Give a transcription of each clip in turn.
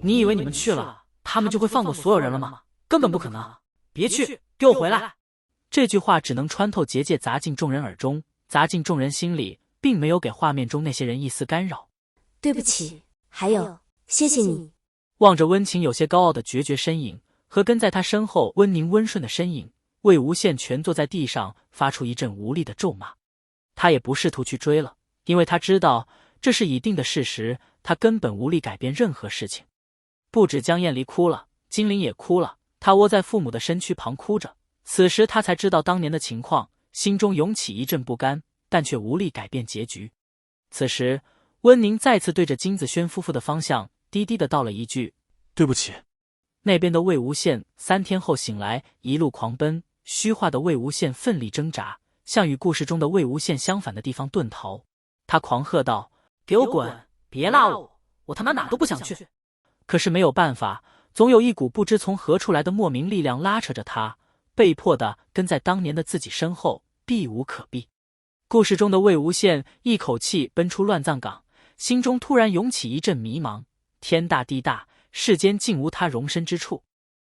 你以为你们去了，他们就会放过所有人了吗？根本不可能！别去，给我回来！这句话只能穿透结界，砸进众人耳中，砸进众人心里，并没有给画面中那些人一丝干扰。对不起，还有，谢谢你。望着温情有些高傲的决绝身影和跟在他身后温宁温顺的身影，魏无羡蜷坐在地上，发出一阵无力的咒骂。他也不试图去追了，因为他知道这是已定的事实，他根本无力改变任何事情。不止江燕离哭了，金陵也哭了，他窝在父母的身躯旁哭着。此时他才知道当年的情况，心中涌起一阵不甘，但却无力改变结局。此时温宁再次对着金子轩夫妇的方向低低的道了一句：对不起。那边的魏无羡3天后醒来，一路狂奔，虚化的魏无羡奋力挣扎，向与故事中的魏无羡相反的地方遁逃。他狂喝道：给我滚，别拉我，我他妈哪都不想去。可是没有办法，总有一股不知从何处来的莫名力量拉扯着他，被迫的跟在当年的自己身后，避无可避。故事中的魏无羡一口气奔出乱葬岗，心中突然涌起一阵迷茫，天大地大，世间竟无他容身之处。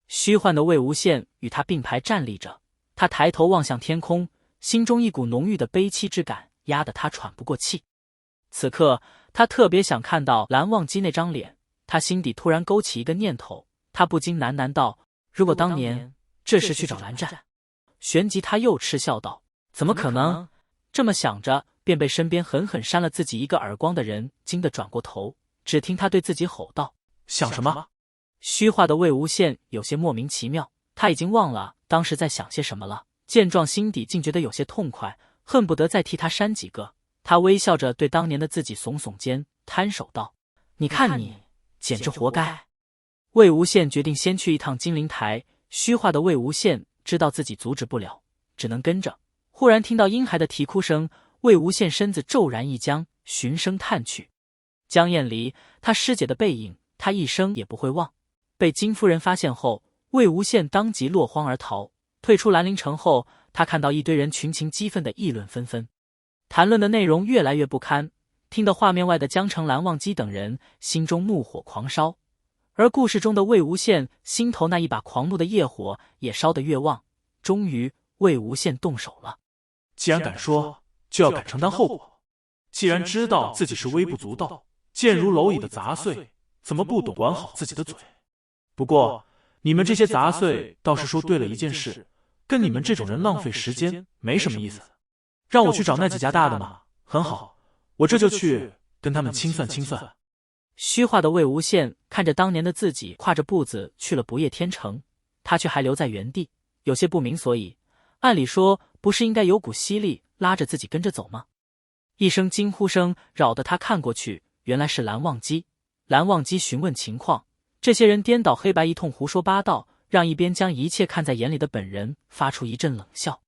虚幻的魏无羡与他并排站立着，他抬头望向天空，心中一股浓郁的悲戚之感压得他喘不过气。此刻他特别想看到蓝忘机那张脸，他心底突然勾起一个念头，他不禁喃喃道：如果当年这时去找蓝湛。旋即他又嗤笑道：怎么可能？这么想着，便被身边狠狠扇了自己一个耳光的人惊得转过头，只听他对自己吼道：想什么？虚化的魏无羡有些莫名其妙，他已经忘了当时在想些什么了，见状心底竟觉得有些痛快，恨不得再替他扇几个。他微笑着对当年的自己耸耸肩，摊手道：你看你简直活该。魏无羡决定先去一趟金陵台，虚化的魏无羡知道自己阻止不了，只能跟着。忽然听到婴孩的啼哭声，魏无羡身子骤然一僵，循声探去。江燕离，他师姐的背影，他一生也不会忘。被金夫人发现后，魏无羡当即落荒而逃。退出兰陵城后，他看到一堆人群情激愤的议论纷纷，谈论的内容越来越不堪，听得画面外的江城、蓝忘机等人心中怒火狂烧，而故事中的魏无羡心头那一把狂怒的业火也烧得越旺。终于魏无羡动手了。既然敢说，就要敢承担后果。既然知道自己是微不足道、贱如蝼蚁的杂碎，怎么不懂管好自己的嘴？不过你们这些杂碎倒是说对了一件事，跟你们这种人浪费时间没什么意思。让我去找那几家大的嘛，很好，我这就去跟他们清算清算。虚化的魏无羡看着当年的自己跨着步子去了不夜天城，他却还留在原地，有些不明所以。按理说不是应该有股吸力拉着自己跟着走吗？一声惊呼声扰得他看过去，原来是蓝忘机。蓝忘机询问情况，这些人颠倒黑白一通胡说八道，让一边将一切看在眼里的本人发出一阵冷笑。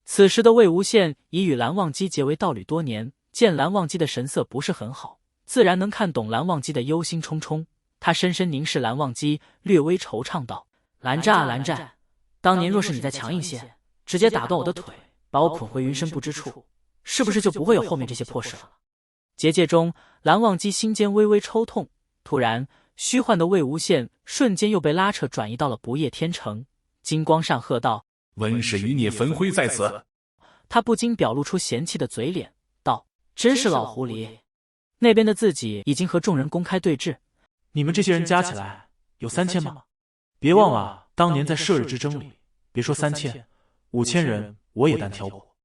此时的魏无羡已与蓝忘机结为道侣多年，见蓝忘机的神色不是很好，自然能看懂蓝忘机的忧心忡忡。他深深凝视蓝忘机，略微惆怅道：蓝湛啊蓝湛，当年若是你再强硬些，直接打断我的腿，把我捆回云深不知处，是不是就不会有后面这些破事了？结界中，蓝忘机心间微微抽痛，突然虚幻的魏无羡瞬间又被拉扯转移到了不夜天城。金光善喝道：温氏余孽焚灰在此。他不禁表露出嫌弃的嘴脸，道：真是老狐狸。那边的自己已经和众人公开对峙。你们这些人加起来有3000吗？别忘了当年在射日之争里，别说3000，5000人我也单挑过。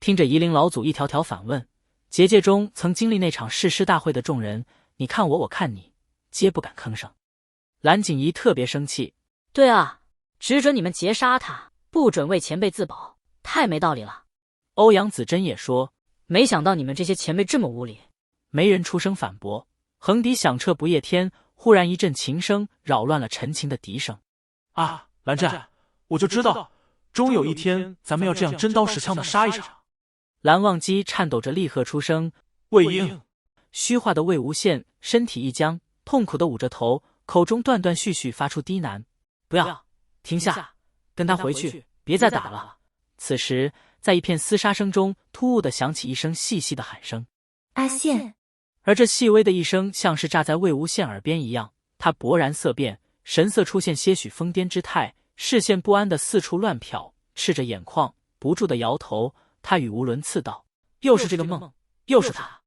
听着夷陵老祖一条条反问，结界中曾经历那场誓师大会的众人，你看我，我看你，皆不敢吭声。蓝景怡特别生气：对啊，只准你们劫杀他，不准为前辈自保，太没道理了。欧阳子珍也说：没想到你们这些前辈这么无理。没人出声反驳。横笛响彻不夜天，忽然一阵琴声扰乱了陈琴的笛声。啊，蓝湛，我就知道，终有一天咱们要这样真刀实枪的杀一场。蓝忘机颤抖着厉喝出声：魏婴。虚化的魏无羡身体一僵，痛苦地捂着头，口中断断续续发出低喃：不要，停下，跟他回去，别再打了。此时在一片厮杀声中，突兀地响起一声细细的喊声：阿羡。而这细微的一声像是炸在魏无羡耳边一样，他勃然色变，神色出现些许疯癫之态，视线不安地四处乱瞟，赤着眼眶，不住地摇头。他语无伦次道：“又是这个梦，又是他。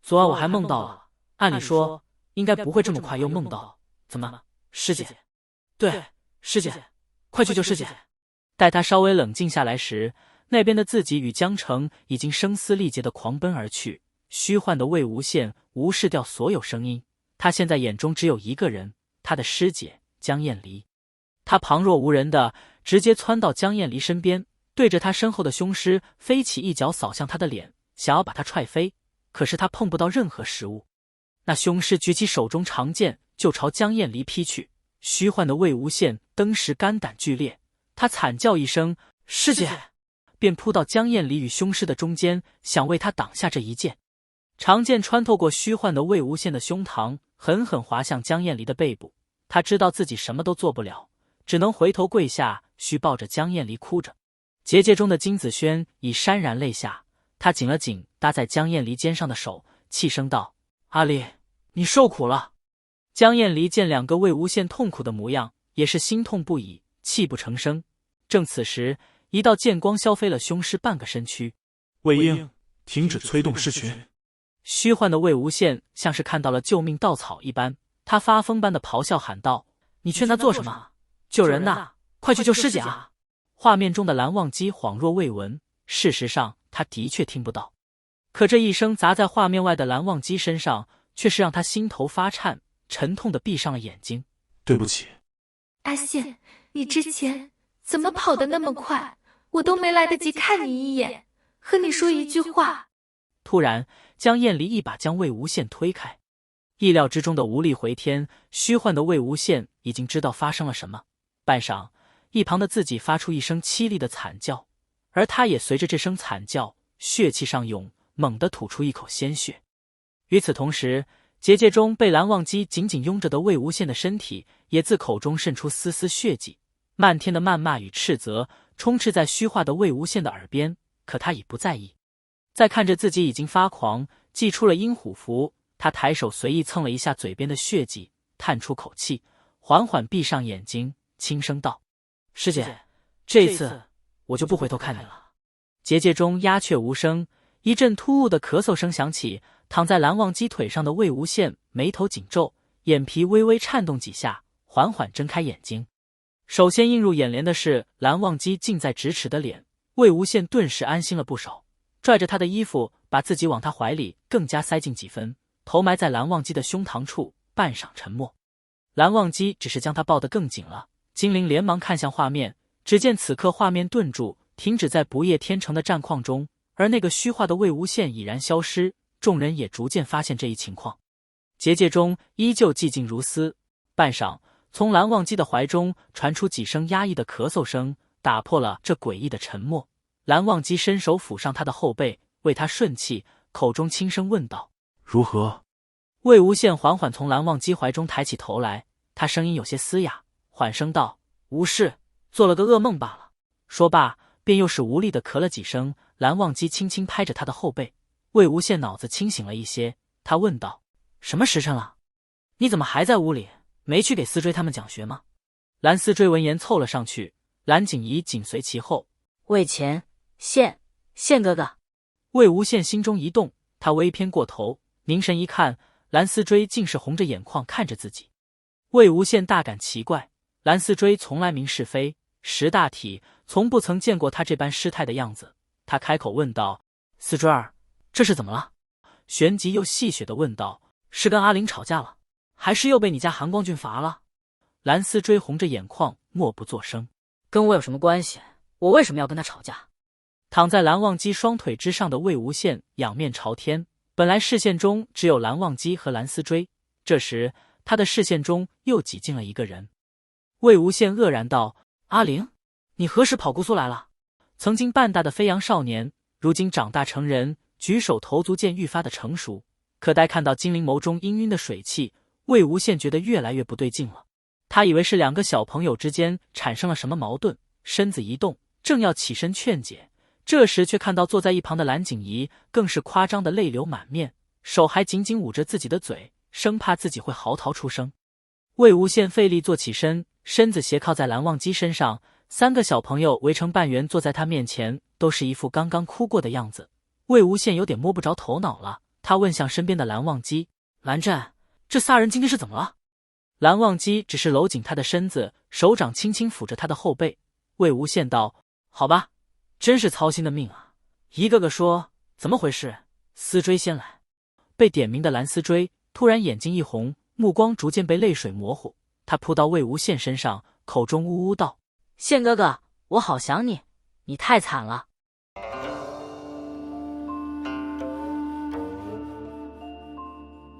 昨晚我还梦到了，按理说应该不会这么快又梦到。怎么，师姐？对，师姐，快去救师姐。”待他稍微冷静下来时，那边的自己与江澄已经声嘶力竭地狂奔而去。虚幻的魏无羡无视掉所有声音，他现在眼中只有一个人，他的师姐江燕离。他旁若无人的直接窜到江燕离身边，对着他身后的凶尸飞起一脚扫向他的脸，想要把他踹飞。可是他碰不到任何食物。那凶尸举起手中长剑就朝江燕离劈去。虚幻的魏无羡当时肝胆俱裂，他惨叫一声“师姐”，便扑到江燕离与凶尸的中间，想为他挡下这一剑。长剑穿透过虚幻的魏无羡的胸膛，狠狠划向江燕离的背部。他知道自己什么都做不了，只能回头跪下，虚抱着江燕离哭着。结界中的金子轩已潸然泪下，他紧了紧搭在江燕离肩上的手，气声道：“阿离，你受苦了。”江燕离见两个魏无羡痛苦的模样，也是心痛不已，泣不成声。正此时，一道剑光削飞了凶尸半个身躯。魏婴，停止催动尸群。虚幻的魏无羡像是看到了救命稻草一般，他发疯般的咆哮喊道：“你劝他做什么？救人呐！快去救师姐啊！”画面中的蓝忘机恍若未闻，事实上他的确听不到。可这一声砸在画面外的蓝忘机身上，却是让他心头发颤，沉痛的闭上了眼睛。对不起，阿羡，你之前怎么跑得那么快？我都没来得及看你一眼，和你说一句话。突然，江燕离一把将魏无羡推开。意料之中的无力回天，虚幻的魏无羡已经知道发生了什么。半晌，一旁的自己发出一声凄厉的惨叫，而他也随着这声惨叫，血气上涌，猛地吐出一口鲜血。与此同时，结界中被蓝忘机紧紧拥着的魏无羡的身体也自口中渗出丝丝血迹，漫天的谩骂与斥责充斥在虚化的魏无羡的耳边，可他已不在意。再看着自己已经发狂，祭出了阴虎符，他抬手随意蹭了一下嘴边的血迹，叹出口气，缓缓闭上眼睛，轻声道：“师姐，这一次我就不回头看你了。”结界中鸦雀无声，一阵突兀的咳嗽声响起，躺在蓝忘机腿上的魏无羡眉头紧皱，眼皮微微颤动几下，缓缓睁开眼睛。首先映入眼帘的是蓝忘机近在咫尺的脸，魏无羡顿时安心了不少，拽着他的衣服，把自己往他怀里更加塞进几分，头埋在蓝忘机的胸膛处，半晌沉默。蓝忘机只是将他抱得更紧了。金陵连忙看向画面，只见此刻画面顿住，停止在不夜天成的战况中，而那个虚化的魏无羡已然消失。众人也逐渐发现这一情况。结界中依旧寂静如斯。半晌，从蓝忘机的怀中传出几声压抑的咳嗽声，打破了这诡异的沉默。蓝忘机伸手抚上他的后背，为他顺气，口中轻声问道：“如何？”魏无羡缓缓从蓝忘机怀中抬起头来，他声音有些嘶哑，缓声道：“无事，做了个噩梦罢了。”说罢，便又是无力地咳了几声。蓝忘机轻轻拍着他的后背，魏无羡脑子清醒了一些，他问道：“什么时辰了？你怎么还在屋里？没去给思追他们讲学吗？”蓝思追闻言凑了上去，蓝景怡紧随其后。魏前，羡哥哥。魏无羡心中一动，他微偏过头，凝神一看，蓝思追竟是红着眼眶看着自己。魏无羡大感奇怪，蓝思追从来明是非，识大体，从不曾见过他这般失态的样子。他开口问道：“思追儿，这是怎么了？”旋即又戏谑地问道：“是跟阿玲吵架了，还是又被你家韩光俊罚了？”蓝思追红着眼眶，默不作声。跟我有什么关系？我为什么要跟他吵架？躺在蓝忘机双腿之上的魏无羡仰面朝天，本来视线中只有蓝忘机和蓝思追，这时他的视线中又挤进了一个人。魏无羡愕然道：“阿玲，你何时跑姑苏来了？”曾经半大的飞扬少年，如今长大成人，举手投足间愈发的成熟。可待看到金陵眸中氤氲的水汽，魏无羡觉得越来越不对劲了。他以为是两个小朋友之间产生了什么矛盾，身子一动，正要起身劝解，这时却看到坐在一旁的蓝景怡更是夸张的泪流满面，手还紧紧捂着自己的嘴，生怕自己会嚎啕出声。魏无羡费力坐起身，身子斜靠在蓝忘机身上，3个小朋友围成半圆坐在他面前，都是一副刚刚哭过的样子。魏无羡有点摸不着头脑了，他问向身边的蓝忘机：“蓝湛，这仨人今天是怎么了？”蓝忘机只是搂紧他的身子，手掌轻轻抚着他的后背。魏无羡道：“好吧，真是操心的命啊！”一个个说：“怎么回事？”思追先来。被点名的蓝思追突然眼睛一红，目光逐渐被泪水模糊，他扑到魏无羡身上，口中呜呜道：“羡哥哥，我好想你，你太惨了，